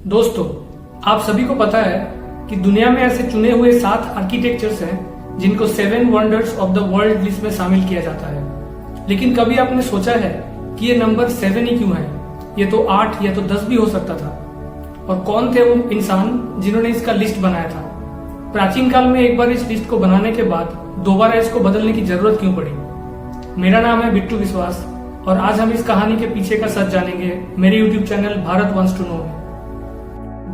दोस्तों, आप सभी को पता है कि दुनिया में ऐसे चुने हुए 7 आर्किटेक्चर्स हैं जिनको 7 wonders of the world list में शामिल किया जाता है। लेकिन कभी आपने सोचा है कि ये नंबर 7 ही क्यों है? ये तो 8 या तो 10 भी हो सकता था। और कौन थे वो इंसान जिन्होंने इसका लिस्ट बनाया था? प्राचीन काल में एक बार इस लिस्ट को बनाने के बाद दोबारा इसको बदलने की जरूरत क्यों पड़ी? मेरा नाम है बिट्टू विश्वास और आज हम इस कहानी के पीछे का सच जानेंगे मेरे YouTube channel Bharat wants to know में।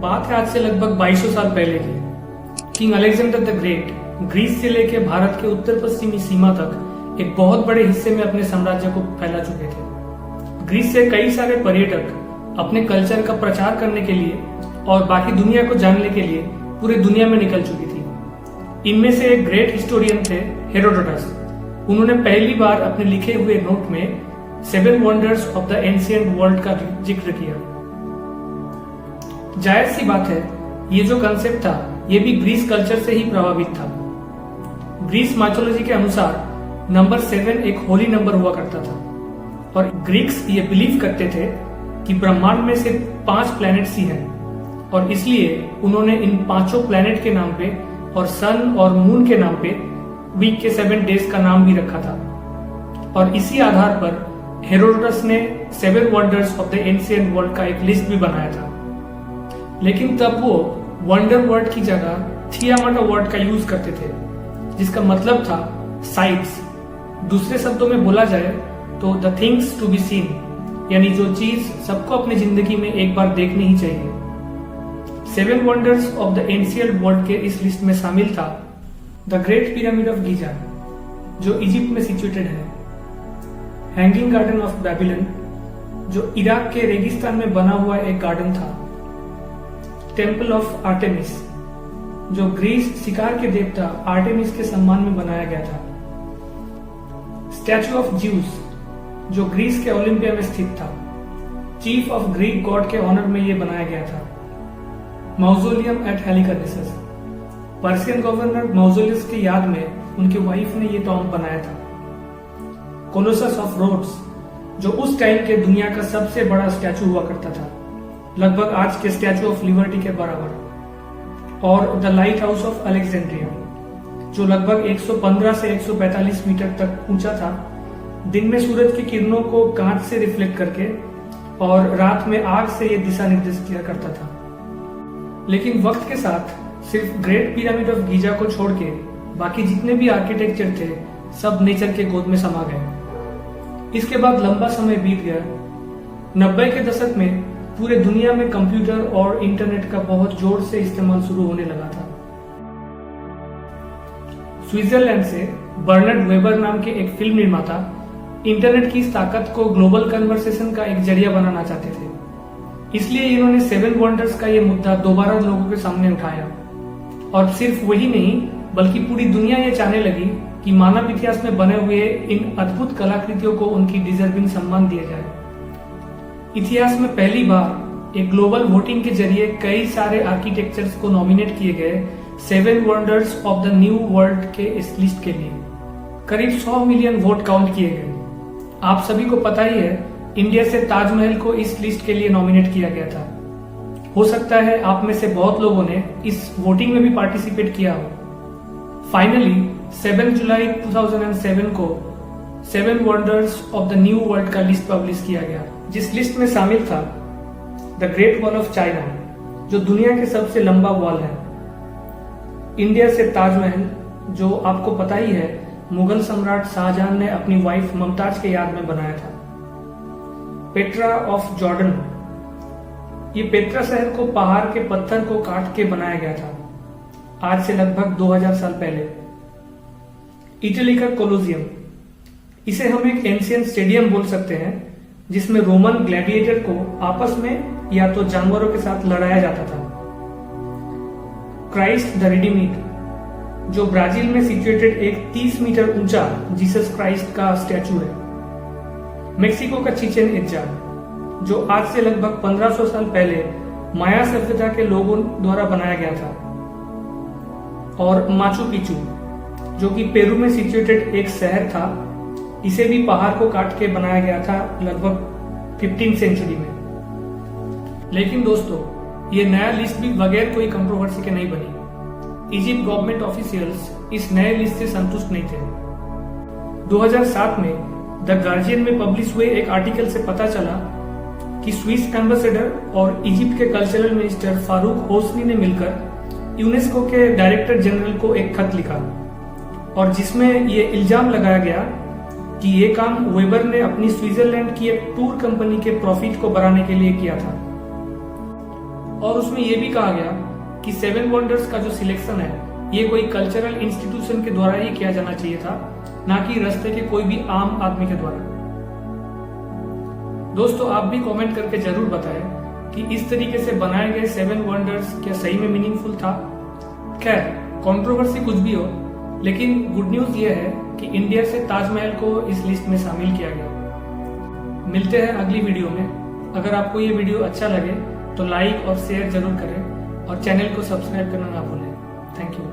बात है आज से लगभग 2200 साल पहले की। King Alexander the Great Greece से लेकर भारत के उत्तर पश्चिमी सीमा तक एक बहुत बड़े हिस्से में अपने साम्राज्य को फैला चुके थे। ग्रीस से कई सारे पर्यटक अपने कल्चर का प्रचार करने के लिए और बाकी दुनिया को जानने के लिए पूरी दुनिया में निकल चुकी थी। इनमें से एक ग्रेट हिस्टोरियन थे हेरोडोटस। उन्होंने पहली बार अपने लिखे हुए नोट में 7 wonders of the ancient world का जिक्र किया। जाहिर सी बात है, ये जो कंसेप्ट था ये भी ग्रीस कल्चर से ही प्रभावित था। ग्रीस माइथोलॉजी के अनुसार नंबर 7 एक होली नंबर हुआ करता था और ग्रीक्स ये बिलीव करते थे कि ब्रह्मांड में सिर्फ 5 प्लैनेट्स ही हैं और इसलिए उन्होंने इन 5 प्लैनेट के नाम पे और सन और मून के नाम पे वीक के 7 डेज का नाम भी रखा था। और इसी आधार पर हेरोडोटस ने 7 wonders of the ancient world का एक लिस्ट भी बनाया था। लेकिन तब वो वंडर वर्ड की जगह थियामाटा वर्ड का यूज करते थे, जिसका मतलब था साइट्स। दूसरे शब्दों में बोला जाए तो the things to be seen, यानी जो चीज सबको अपनी जिंदगी में एक बार देखनी ही चाहिए। 7 wonders of the ancient world के इस लिस्ट में शामिल था the great pyramid of Giza, जो इजिप्ट में सिचुएटेड है। हैंगिंग गार्डन ऑफ बेबीलोन, जो इराक के रेगिस्तान में बना हुआ एक गार्डन था। टेम्पल ऑफ आर्टेमिस, जो ग्रीस शिकार के देवता आर्टेमिस के सम्मान में बनाया गया था। स्टैचू ऑफ ज्यूस, जो ग्रीस के ओलंपिया में स्थित था। चीफ ऑफ ग्रीक गॉड के ऑनर में यह बनाया गया था। मौजोलियम एट हेलिकर्नेसस, पर्शियन गवर्नर मौजोलियस की याद में उनकी वाइफ ने यह टॉम्ब बनाया था। कोलोसस ऑफ रोड्स, जो उस टाइम के दुनिया का सबसे बड़ा स्टैचू हुआ करता था, लगभग आज के स्टैचू ऑफ लिबर्टी के बराबर। और the light house of Alexandria, जो लगभग 115 से 145 मीटर तक ऊंचा था। दिन में सूरज की किरणों को कांच से रिफ्लेक्ट करके और रात में आग से यह दिशा निर्देश किया करता था। लेकिन वक्त के साथ सिर्फ ग्रेट पिरामिड ऑफ गीजा को छोड़ के बाकी जितने भी आर्किटेक्चर थे सब नेचर के गोद में समा गए। इसके बाद लंबा समय बीत गया। 90 के दशक में पूरे दुनिया में कंप्यूटर और इंटरनेट का बहुत जोर से इस्तेमाल शुरू होने लगा था। स्विट्जरलैंड से बर्नार्ड वेबर नाम के एक फिल्म निर्माता इंटरनेट की इस ताकत को ग्लोबल कन्वर्सेशन का एक जरिया बनाना चाहते थे। इसलिए इन्होंने 7 वंडर्स का यह मुद्दा दोबारा लोगों के सामने उठाया। और सिर्फ वही नहीं बल्कि पूरी दुनिया ये चाहने लगी कि मानव इतिहास में बने हुए इन अद्भुत कलाकृतियों को उनकी डिजर्विंग सम्मान दिया जाए। इतिहास में पहली बार एक ग्लोबल वोटिंग के जरिए कई सारे आर्किटेक्चर्स को नॉमिनेट किए गए 7 wonders of the new world के इस लिस्ट के लिए। करीब 100 मिलियन वोट काउंट किए गए। आप सभी को पता ही है, इंडिया से ताजमहल को इस लिस्ट के लिए नॉमिनेट किया गया था। हो सकता है आप में से बहुत लोगों ने इस वोटिंग में भी पार्टिसिपेट किया हो। फाइनली 7 जुलाई 2007 को 7 wonders of the new world का लिस्ट पब्लिश किया गया, जिस लिस्ट में शामिल था the great wall of China, जो दुनिया के सबसे लंबा वॉल है। इंडिया से ताजमहल, जो आपको पता ही है मुगल सम्राट शाहजहां ने अपनी वाइफ मुमताज के याद में बनाया था। पेट्रा ऑफ जॉर्डन, ये पेट्रा शहर को पहाड़ के पत्थर को काट के बनाया गया था आज से लगभग 2000 साल पहले। इटली का कोलोसियम, इसे हम एक एंशिएंट स्टेडियम बोल सकते हैं जिसमें रोमन ग्लैडिएटर को आपस में या तो जानवरों के साथ लड़ाया जाता था। क्राइस्ट द रिडीम्ड, जो ब्राजील में सिचुएटेड एक 30 मीटर ऊंचा जीसस क्राइस्ट का स्टैचू है। मेक्सिको का चिचेन इट्जा, जो आज से लगभग 1500 साल पहले माया सभ्यता के लोगों द्वारा बनाया गया था। और माचू पिचू, जो कि पेरू में सिचुएटेड एक शहर था, इसे भी पहाड़ को काट के बनाया गया था लगभग 15वीं सेंचुरी में। लेकिन दोस्तों, ये नया लिस्ट भी बगैर कोई कंट्रोवर्सी के नहीं बनी। इजिप्ट गवर्नमेंट ऑफिशियल्स इस नए लिस्ट से संतुष्ट नहीं थे। 2007 में द गार्जियन में पब्लिश हुए एक आर्टिकल से पता चला कि स्विस एम्बेसडर और इजिप्ट के कल्चरल मिनिस्टर फारूक होसनी ने मिलकर यूनेस्को के डायरेक्टर जनरल को एक खत लिखा और जिसमें ये इल्जाम लगाया गया कि ये काम वेबर ने अपनी स्विट्जरलैंड की एक टूर कंपनी के प्रॉफिट को बढ़ाने के लिए किया था। और उसमें यह भी कहा गया कि 7 वंडर्स का जो सिलेक्शन है ये कोई कल्चरल इंस्टीट्यूशन के द्वारा ही किया जाना चाहिए था, ना कि रास्ते के कोई भी आम आदमी के द्वारा। दोस्तों, आप भी कमेंट करके जरूर बताएं कि इस तरीके से बनाए गए 7 वंडर्स क्या सही में मीनिंगफुल था। खैर, कंट्रोवर्सी कुछ भी हो, लेकिन गुड न्यूज ये है कि इंडिया से ताजमहल को इस लिस्ट में शामिल किया गया। मिलते हैं अगली वीडियो में। अगर आपको ये वीडियो अच्छा लगे तो लाइक और शेयर जरूर करें और चैनल को सब्सक्राइब करना ना भूलें। Thank you.